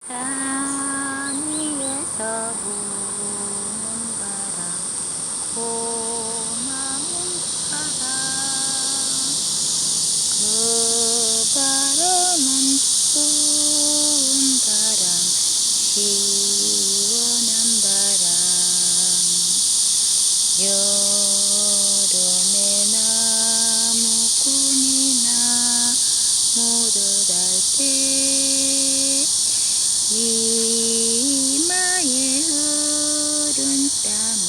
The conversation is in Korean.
산 위에서 부는 바람, 고마운 바람. 그 바람은 좋은 바람, 시원한 바람. 여름에 나무꾼이나 물을 할 때 이마에 흐른 땀을